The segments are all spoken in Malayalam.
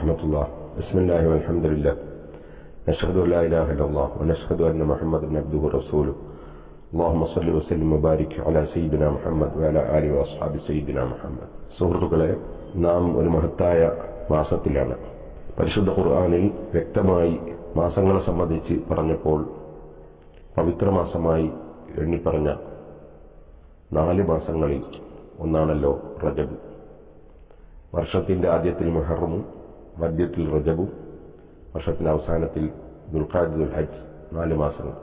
ورحمة الله. بسم الله والحمد لله. نشهد أن لا إله إلا الله ونشهد أن محمدا عبده ورسوله. اللهم صل وسلم وبارك على سيدنا محمد وعلى آله وأصحاب سيدنا محمد. സുഹൃത്തുക്കളെ, നാം ഒരു മഹത്തായ മാസത്തിലാണ്. പരിശുദ്ധ ഖുർആനിൽ വ്യക്തമായി മാസങ്ങളെ സംബന്ധിച്ച് പറഞ്ഞപ്പോൾ പവിത്രമാസമായി എണ്ണിപ്പറഞ്ഞ 4 മാസങ്ങളിൽ ഒന്നാണല്ലോ റജബ്. വർഷത്തിന്റെ ആദ്യത്തിൽ മുഹറമും മധ്യത്തിൽ റജബും വർഷത്തിന്റെ അവസാനത്തിൽ ദുൽഖഅദ ദുൽഹജ്ജ് 4 മാസങ്ങൾ.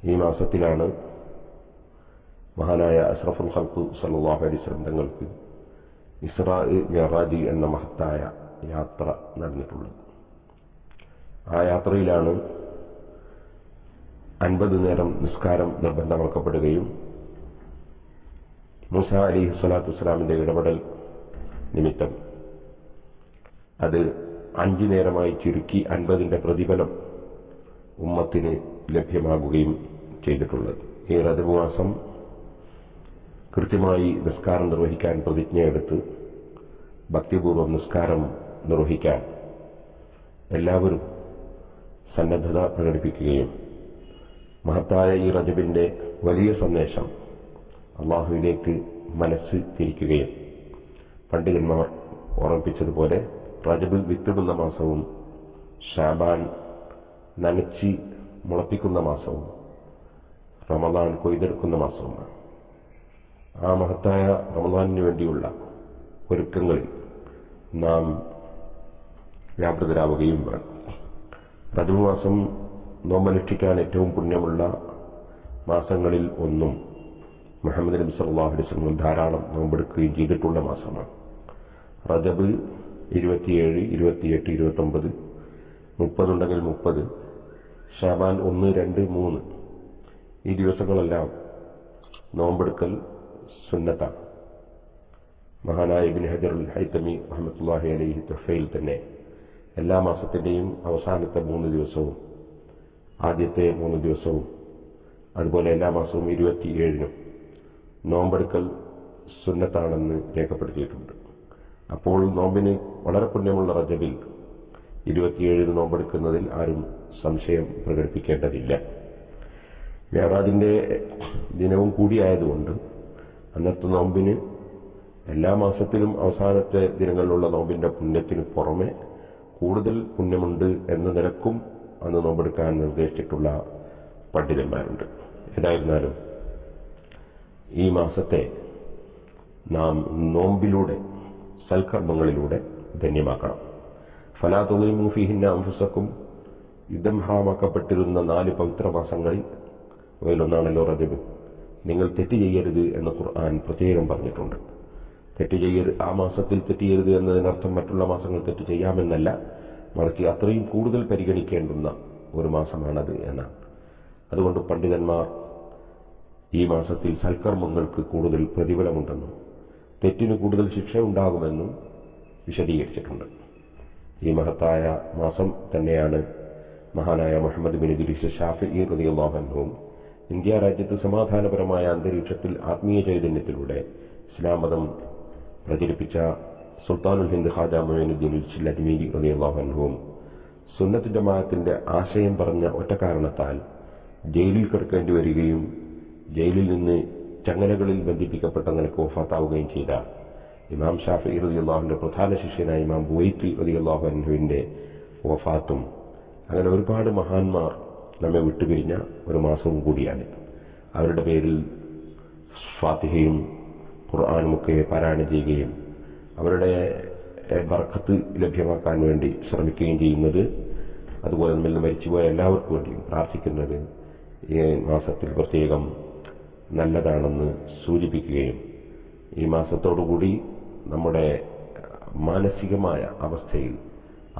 ഈ മാസത്തിലാണ് മഹാനായ അഷ്റഫുൽ ഖൽഖ് സല്ലല്ലാഹു അലൈഹി വസല്ലം തങ്ങൾക്ക് ഇസ്റാ മിഅ്റാജ് എന്ന മഹത്തായ യാത്ര നടന്നിട്ടുള്ളത്. ആ യാത്രയിലാണ് 50 നേരം നിസ്കാരം നിർബന്ധമാക്കപ്പെടുകയും മൂസ അലൈഹി സ്വലാത്തു വസ്സലാമിന്റെ ഇടപെടൽ നിമിത്തം അത് 5 നേരമായി ചുരുക്കി 50ന്റെ പ്രതിഫലം ഉമ്മത്തിന് ലഭ്യമാകുകയും ചെയ്തിട്ടുള്ളത്. ഈ റജബ് മാസം കൃത്യമായി നിസ്കാരം നിർവഹിക്കാൻ പ്രതിജ്ഞയെടുത്ത് ഭക്തിപൂർവ്വം നിസ്കാരം നിർവഹിക്കാൻ എല്ലാവരും സന്നദ്ധത പ്രകടിപ്പിക്കുകയും മഹത്തായ ഈ റജബിന്റെ വലിയ സന്ദേശം അള്ളാഹുവിലേക്ക് മനസ്സ് തിരിക്കുകയും പണ്ഡിതന്മാർ ഓർമ്മിപ്പിച്ചതുപോലെ റജബ് വിത്തിടുന്ന മാസവും ഷാബാൻ നനച്ച് മുളപ്പിക്കുന്ന മാസവും റമദാൻ കൊയ്തെടുക്കുന്ന മാസവുമാണ്. ആ മഹത്തായ റമദാനിന് വേണ്ടിയുള്ള ഒരുക്കങ്ങളിൽ നാം വ്യാപൃതരാവുകയും വേണം. റജബ് മാസം നോമ്പനുഷ്ഠിക്കാൻ ഏറ്റവും പുണ്യമുള്ള മാസങ്ങളിൽ ഒന്നും മുഹമ്മദ് നബി സല്ലല്ലാഹു അലൈഹി വസല്ലം ധാരാളം നോമ്പെടുക്കുകയും ചെയ്തിട്ടുള്ള മാസമാണ്. റജബ് 27, 28, 29, 30 ഉണ്ടെങ്കിൽ 30, ഷാബാൻ 1, 2, 3 ഈ ദിവസങ്ങളെല്ലാം നോമ്പെടുക്കൽ സുന്നത്താണ്. മഹാനായ ഇബ്നു ഹജറുൽ ഹൈതമി റഹ്മത്തുള്ളാഹി അലൈഹി തുഹ്ഫയിൽ തന്നെ എല്ലാ മാസത്തിന്റെയും അവസാനത്തെ 3 ദിവസവും ആദ്യത്തെ 3 ദിവസവും അതുപോലെ എല്ലാ മാസവും 27-നും നോമ്പെടുക്കൽ സുന്നത്താണെന്ന് രേഖപ്പെടുത്തിയിട്ടുണ്ട്. അപ്പോൾ നോമ്പിന് വളരെ പുണ്യമുള്ള റജബിൽ 27 നോമ്പെടുക്കുന്നതിൽ ആരും സംശയം പ്രകടിപ്പിക്കേണ്ടതില്ല. മിഅ്റാജിന്റെ ദിനവും കൂടിയായതുകൊണ്ട് അന്നത്തെ നോമ്പിന് എല്ലാ മാസത്തിലും അവസാനത്തെ ദിനങ്ങളിലുള്ള നോമ്പിന്റെ പുണ്യത്തിന് പുറമെ കൂടുതൽ പുണ്യമുണ്ട് എന്ന നിലക്കും അന്ന് നോമ്പെടുക്കാൻ നിർദ്ദേശിച്ചിട്ടുള്ള പണ്ഡിതന്മാരുണ്ട്. ഏതായിരുന്നാലും ഈ മാസത്തെ നാം നോമ്പിലൂടെ സൽക്കർമ്മങ്ങളിലൂടെ ധന്യമാക്കണം. ഫലാ തുളീമു ഫീഹിന്ന അൻഫുസക്കും, യുദ്ധം ഹറാമാക്കപ്പെട്ടിരുന്ന 4 പവിത്ര മാസങ്ങളിൽ അവയിലൊന്നാണല്ലോ റജബ്. നിങ്ങൾ തെറ്റ് ചെയ്യരുത് എന്ന് ഖുർആൻ പ്രത്യേകം പറഞ്ഞിട്ടുണ്ട്. തെറ്റ് ചെയ്യരുത്, ആ മാസത്തിൽ തെറ്റ് ചെയ്യരുത് എന്നതിനർത്ഥം മറ്റുള്ള മാസങ്ങൾ തെറ്റ് ചെയ്യാമെന്നല്ല, മറിച്ച് അത്രയും കൂടുതൽ പരിഗണിക്കേണ്ടുന്ന ഒരു മാസമാണത് എന്നാണ്. അതുകൊണ്ട് പണ്ഡിതന്മാർ ഈ മാസത്തിൽ സൽക്കർമ്മങ്ങൾക്ക് കൂടുതൽ പ്രതിഫലമുണ്ടെന്നും തെറ്റിന് കൂടുതൽ ശിക്ഷ ഉണ്ടാകുമെന്നും വിശദീകരിച്ചിട്ടുണ്ട്. ഈ മഹത്തായ മാസം തന്നെയാണ് മഹാനായ മുഹമ്മദ് ബിൻ ഇദ്രീസ് ശാഫിഈ റളിയല്ലാഹു അൻഹു ഇന്ത്യ രാജ്യത്ത് സമാധാനപരമായ അന്തരീക്ഷത്തിൽ ആത്മീയ ചൈതന്യത്തിലൂടെ ഇസ്ലാം മതം പ്രചരിപ്പിച്ച സുൽത്താനുൽ ഹിന്ദ് ഖാജ മുഈനുദ്ദീൻ അജ്മീരി റളിയല്ലാഹു അൻഹു സുന്നത്ത് ജമാഅത്തിന്റെ ആശയം പറഞ്ഞ ഒറ്റ കാരണത്താൽ ജയിലിൽ കിടക്കേണ്ടി വരികയും ജയിലിൽ നിന്ന് ചങ്ങലകളിൽ ബന്ധിപ്പിക്കപ്പെട്ട നിലക്ക് വഫാത്താവുകയും ചെയ്ത ഇമാം ഷാഫിഈ റളിയല്ലാഹുവിന്റെ പ്രധാന ശിഷ്യനായ ഇമാം ബുവൈത്തി റളിയല്ലാഹു അൻഹുവിന്റെ വഫാത്തും അങ്ങനെ ഒരുപാട് മഹാന്മാർ നമ്മെ വിട്ടുപിരിഞ്ഞ ഒരു മാസവും കൂടിയാണ്. അവരുടെ പേരിൽ ഫാത്തിഹയും ഖുർആനുമൊക്കെ പാരായണം ചെയ്യുകയും അവരുടെ ബർക്കത്ത് ലഭ്യമാക്കാൻ വേണ്ടി ശ്രമിക്കുകയും ചെയ്യുന്നത്, അതുപോലെ നമ്മിൽ നിന്ന് മരിച്ചുപോയ എല്ലാവർക്കും വേണ്ടിയും പ്രാർത്ഥിക്കുന്നത് ഈ മാസത്തിൽ പ്രത്യേകം നല്ലതാണെന്ന് സൂചിപ്പിക്കുകയും ഈ മാസത്തോടുകൂടി നമ്മുടെ മാനസികമായ അവസ്ഥയിൽ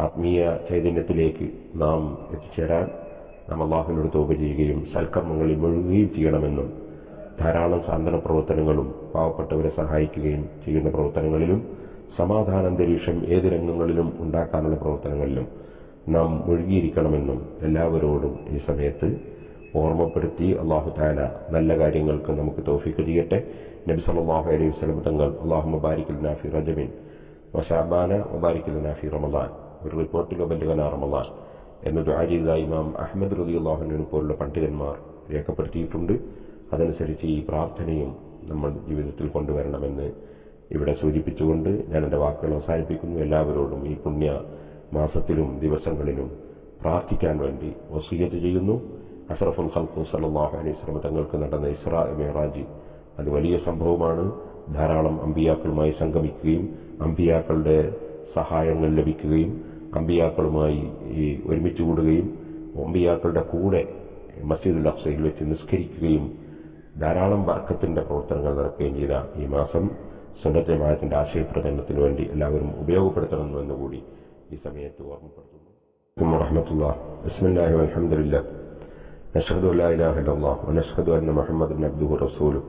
ആത്മീയ ചൈതന്യത്തിലേക്ക് നാം എത്തിച്ചേരാൻ നാം അല്ലാഹുവിനോട് തൗബ ചെയ്യുകയും സൽക്കർമ്മങ്ങളിൽ മുഴുകുകയും ചെയ്യണമെന്നും ധാരാളം സാന്ത്വന പ്രവർത്തനങ്ങളും പാവപ്പെട്ടവരെ സഹായിക്കുകയും ചെയ്യുന്ന പ്രവർത്തനങ്ങളിലും സമാധാനാന്തരീക്ഷം ഏത് രംഗങ്ങളിലും ഉണ്ടാക്കാനുള്ള പ്രവർത്തനങ്ങളിലും നാം മുഴുകിയിരിക്കണമെന്നും എല്ലാവരോടും ഈ സമയത്ത് ഓർമ്മപ്പെടുത്തി അല്ലാഹു തആല നല്ല കാര്യങ്ങൾക്ക് നമുക്ക് തൗഫീഖ് ചെയ്യട്ടെ. നബി സല്ലല്ലാഹു അലൈഹി വസല്ലം തങ്ങൾ അല്ലാഹുമ്മ ബാരിക് ലനാ ഫി റജബിൻ വശഅബാന വബാരിക് ലനാ ഫീ റമളാൻ, ഒരു റിപ്പോർട്ടിൽ വബല്ലിഗ്നാ റമളാൻ എന്ന് ദുആ ചെയ്ത ഇമാം അഹ്മദ് റളിയല്ലാഹു അൻഹു പോലുള്ള പണ്ഡിതന്മാർ രേഖപ്പെടുത്തിയിട്ടുണ്ട്. അതനുസരിച്ച് ഈ പ്രാർത്ഥനയും നമ്മൾ ജീവിതത്തിൽ കൊണ്ടുവരണമെന്ന് ഇവിടെ സൂചിപ്പിച്ചുകൊണ്ട് ഞാൻ എൻ്റെ വാക്കുകൾ അവസാനിപ്പിക്കുന്നു. എല്ലാവരോടും ഈ പുണ്യ മാസത്തിലും ദിവസങ്ങളിലും പ്രാർത്ഥിക്കാൻ വേണ്ടി വസിയ്യത്ത് ചെയ്യുന്നു. അഷ്റഫുൽ ഖൽഖ് സല്ലല്ലാഹു അലൈഹി വസല്ലം തങ്ങൾക്ക് നടന്ന ഇസ്രാ മിഅ്റാജ് അത് വലിയ സംഭവമാണ്. ധാരാളം അമ്പിയാക്കളുമായി സംഗമിക്കുകയും അമ്പിയാക്കളുടെ സഹായങ്ങൾ ലഭിക്കുകയും അമ്പിയാക്കളുമായി ഒരുമിച്ച് കൂടുകയും അമ്പിയാക്കളുടെ കൂടെ മസ്ജിദുൽ അഖ്സയിൽ വെച്ച് നിസ്കരിക്കുകയും ധാരാളം ബർക്കത്തിന്റെ പ്രവർത്തനങ്ങൾ നടക്കുകയും ചെയ്ത ഈ മാസം സുന്നത്ത് ജമാഅത്തിന്റെ ആശയപ്രചരണത്തിന് വേണ്ടി എല്ലാവരും ഉപയോഗപ്പെടുത്തണമെന്ന് കൂടി ഈ സമയത്ത് ഓർമ്മപ്പെടുത്തുന്നു. വറഹ്മത്തുള്ളാഹി. ബിസ്മില്ലാഹി വൽഹംദുലില്ലാഹ്. നശ്ഹദു അല്ലാ ഇലാഹ ഇല്ലല്ലാഹ് വനശ്ഹദു അന്ന മുഹമ്മദൻ അബ്ദുഹു വറസൂലുഹു